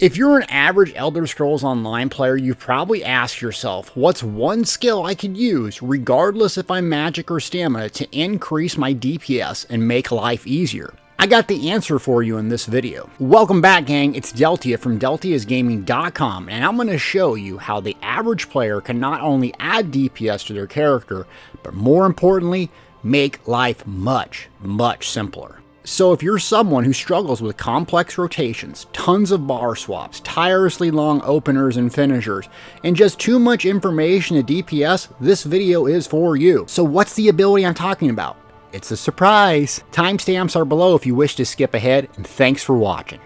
If you're an average Elder Scrolls Online player, you've probably asked yourself, what's one skill I could use, regardless if I'm magic or stamina, to increase my DPS and make life easier? I got the answer for you in this video. Welcome back, gang. It's Deltia from Deltiasgaming.com, and I'm going to show you how the average player can not only add DPS to their character, but more importantly, make life much, much simpler. So if you're someone who struggles with complex rotations, tons of bar swaps, tirelessly long openers and finishers, and just too much information to DPS, this video is for you. So what's the ability I'm talking about? It's a surprise. Timestamps are below if you wish to skip ahead, and thanks for watching.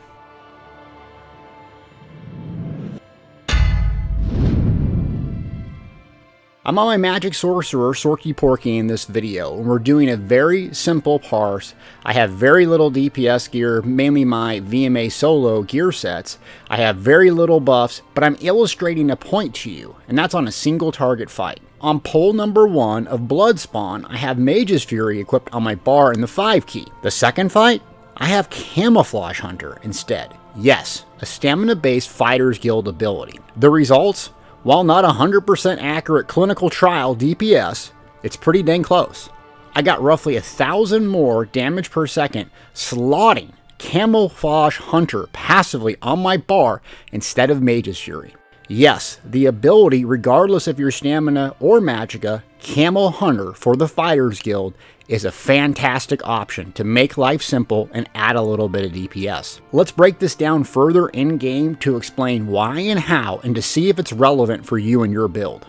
I'm on my Magic Sorcerer, Sorky Porky, in this video, and we're doing a very simple parse. I have very little DPS gear, mainly my VMA solo gear sets. I have very little buffs, but I'm illustrating a point to you, and that's on a single target fight. On pull number 1 of Bloodspawn, I have Mage's Fury equipped on my bar in the 5 key. The second fight, I have Camouflage Hunter instead. Yes, a stamina-based Fighters Guild ability. The results? While not 100% accurate clinical trial DPS, it's pretty dang close. I got roughly 1,000 more damage per second slotting Camouflage Hunter passively on my bar instead of Mage's Fury. Yes, the ability, regardless of your stamina or magicka, Camo Hunter for the Fighters Guild is a fantastic option to make life simple and add a little bit of DPS. Let's break this down further in-game to explain why and how, and to see if it's relevant for you and your build.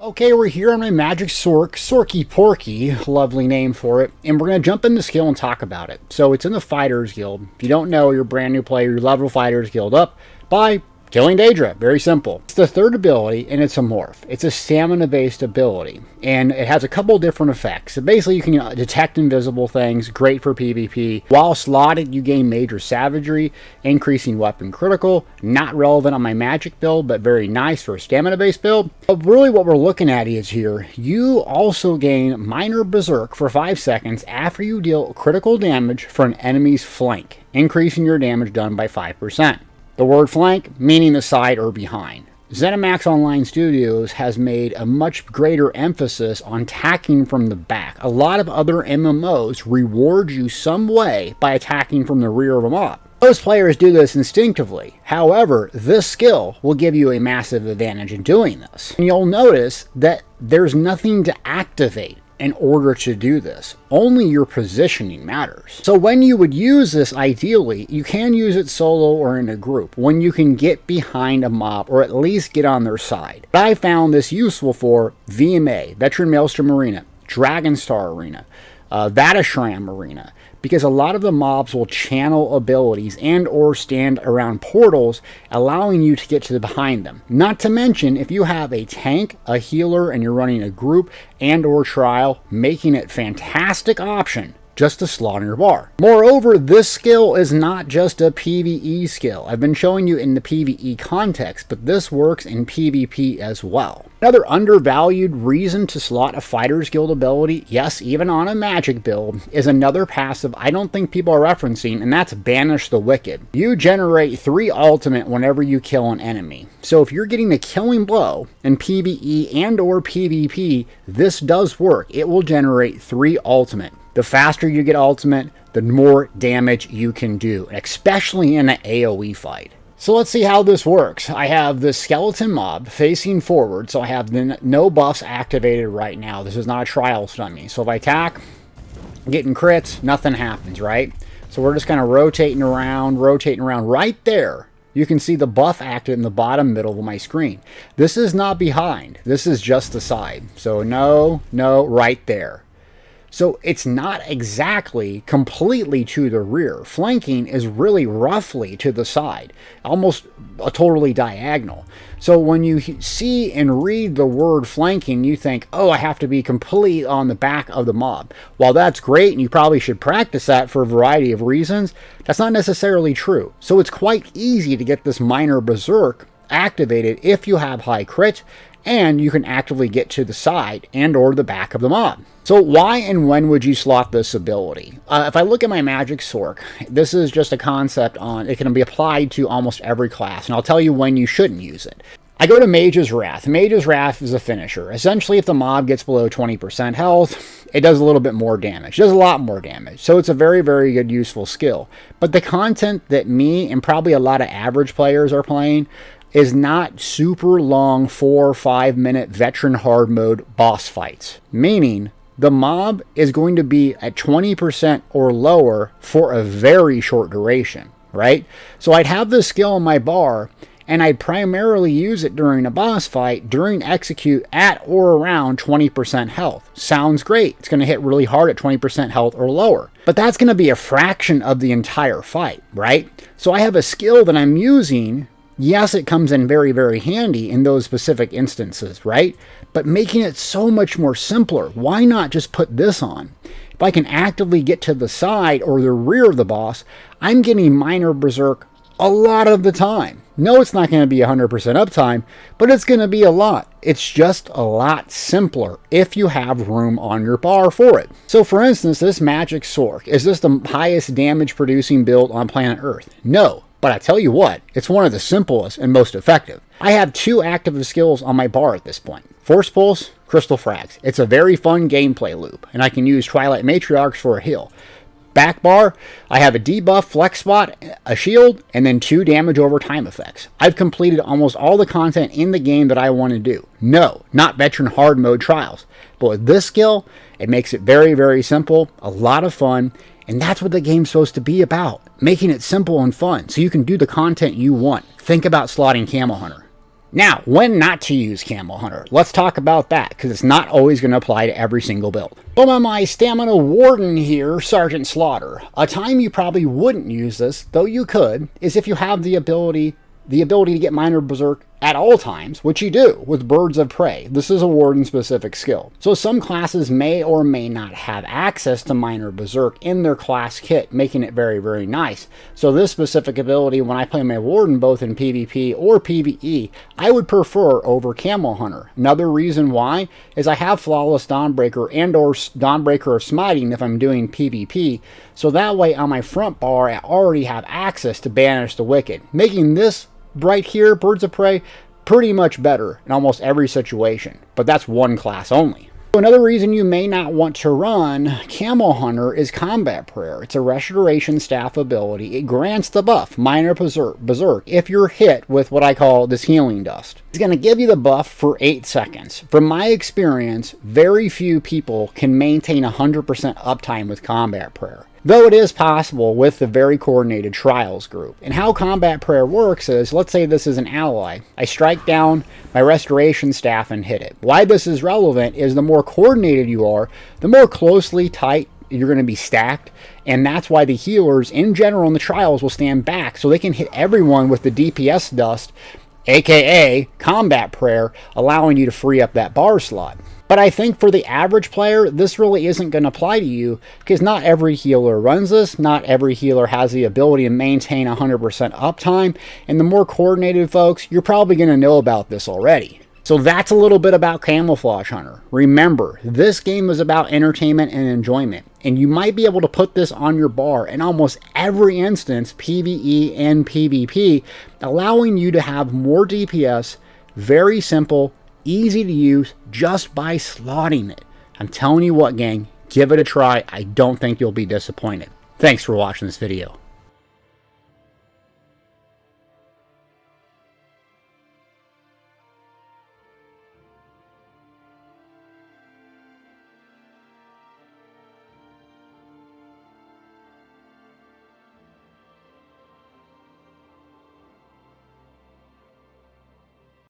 Okay, we're here on my Magic Sorky Porky, lovely name for it, and we're going to jump into skill and talk about it. So it's in the Fighters Guild. If you don't know, you're a brand new player, you level Fighters Guild up by killing Daedra. Very simple. It's the third ability, and it's a morph. It's a stamina-based ability, and it has a couple different effects. So basically, you can detect invisible things, great for PvP. While slotted, you gain Major Savagery, increasing weapon critical. Not relevant on my magic build, but very nice for a stamina-based build. But really what we're looking at is here, you also gain Minor Berserk for 5 seconds after you deal critical damage for an enemy's flank, increasing your damage done by 5%. The word flank, meaning the side or behind. ZeniMax Online Studios has made a much greater emphasis on attacking from the back. A lot of other MMOs reward you some way by attacking from the rear of a mob. Most players do this instinctively. However, this skill will give you a massive advantage in doing this. And you'll notice that there's nothing to activate in order to do this. Only your positioning matters. So when you would use this, ideally, you can use it solo or in a group, when you can get behind a mob or at least get on their side. But I found this useful for VMA, Veteran Maelstrom Arena, Dragonstar Arena, Vatashram Arena, because a lot of the mobs will channel abilities and or stand around portals, allowing you to get to the behind them. Not to mention, if you have a tank, a healer, and you're running a group and or trial, making it a fantastic option just to slot in your bar. Moreover, this skill is not just a PvE skill. I've been showing you in the PvE context, but this works in PvP as well. Another undervalued reason to slot a Fighters Guild ability, yes, even on a magic build, is another passive I don't think people are referencing, and that's Banish the Wicked. You generate 3 ultimate whenever you kill an enemy. So if you're getting the killing blow in PvE and or PvP, this does work. It will generate 3 ultimate. The faster you get ultimate, the more damage you can do, especially in an AoE fight. So let's see how this works. I have the skeleton mob facing forward, so I have the no buffs activated right now. This is not a trial stun. So if I attack, getting crits, nothing happens, right? So we're just kind of rotating around right there. You can see the buff active in the bottom middle of my screen. This is not behind. This is just the side. So no, right there. So it's not exactly completely to the rear. Flanking is really roughly to the side, almost a totally diagonal. So when you see and read the word flanking, you think, oh, I have to be complete on the back of the mob. While that's great, and you probably should practice that for a variety of reasons, that's not necessarily true. So it's quite easy to get this Minor Berserk activated if you have high crit and you can actively get to the side and or the back of the mob. So why and when would you slot this ability? If I look at my Magic Sorc, this is just a concept on, it can be applied to almost every class, and I'll tell you when you shouldn't use it. I go to Mage's Wrath. Mage's Wrath is a finisher. Essentially, if the mob gets below 20% health, it does a little bit more damage. It does a lot more damage. So it's a very, very good, useful skill. But the content that me and probably a lot of average players are playing is not super long 4 or 5 minute veteran hard mode boss fights. Meaning, the mob is going to be at 20% or lower for a very short duration, right? So I'd have this skill in my bar, and I'd primarily use it during a boss fight, during execute at or around 20% health. Sounds great. It's going to hit really hard at 20% health or lower. But that's going to be a fraction of the entire fight, right? So I have a skill that I'm using. Yes, it comes in very, very handy in those specific instances, right? But making it so much more simpler. Why not just put this on? If I can actively get to the side or the rear of the boss, I'm getting minor berserk a lot of the time. No, it's not going to be 100% uptime, but it's going to be a lot. It's just a lot simpler if you have room on your bar for it. So for instance, this Magic Sorc, is this the highest damage producing build on planet Earth? No, but I tell you what, it's one of the simplest and most effective. I have 2 active skills on my bar at this point. Force Pulse, Crystal Frags. It's a very fun gameplay loop, and I can use Twilight Matriarchs for a heal. Back bar, I have a debuff, flex spot, a shield, and then 2 damage over time effects. I've completed almost all the content in the game that I want to do. No, not veteran hard mode trials. But with this skill, it makes it very, very simple, a lot of fun, and that's what the game's supposed to be about. Making it simple and fun, so you can do the content you want. Think about slotting Camo Hunter. Now, when not to use Camo Hunter. Let's talk about that, because it's not always going to apply to every single build. But on my Stamina Warden here, Sergeant Slaughter, a time you probably wouldn't use this, though you could, is if you have the ability to get minor berserk at all times, which you do with Birds of Prey. This is a Warden specific skill. So some classes may or may not have access to minor berserk in their class kit, making it very, very nice. So this specific ability, when I play my Warden both in PvP or PvE, I would prefer over Camo Hunter. Another reason why is I have Flawless Dawnbreaker and or Dawnbreaker of Smiting if I'm doing PvP, so that way on my front bar I already have access to Banish the Wicked, making this right here, Birds of Prey, pretty much better in almost every situation, but that's one class only. So another reason you may not want to run Camo Hunter is Combat Prayer. It's a restoration staff ability. It grants the buff, Minor Berserk, if you're hit with what I call this healing dust. It's going to give you the buff for 8 seconds. From my experience, very few people can maintain 100% uptime with Combat Prayer, though it is possible with the very coordinated trials group. And how Combat Prayer works is, let's say this is an ally. I strike down my restoration staff and hit it. Why this is relevant is the more coordinated you are, the more closely tight you're going to be stacked, and that's why the healers in general in the trials will stand back so they can hit everyone with the DPS dust, aka Combat Prayer, allowing you to free up that bar slot. But I think for the average player, this really isn't going to apply to you, because not every healer runs this, not every healer has the ability to maintain 100% uptime, and the more coordinated folks, you're probably going to know about this already. So that's a little bit about Camouflage Hunter. Remember, this game is about entertainment and enjoyment, and you might be able to put this on your bar in almost every instance, PvE and PvP, allowing you to have more DPS, very simple, easy to use, just by slotting it. I'm telling you what, gang, give it a try. I don't think you'll be disappointed. Thanks for watching this video.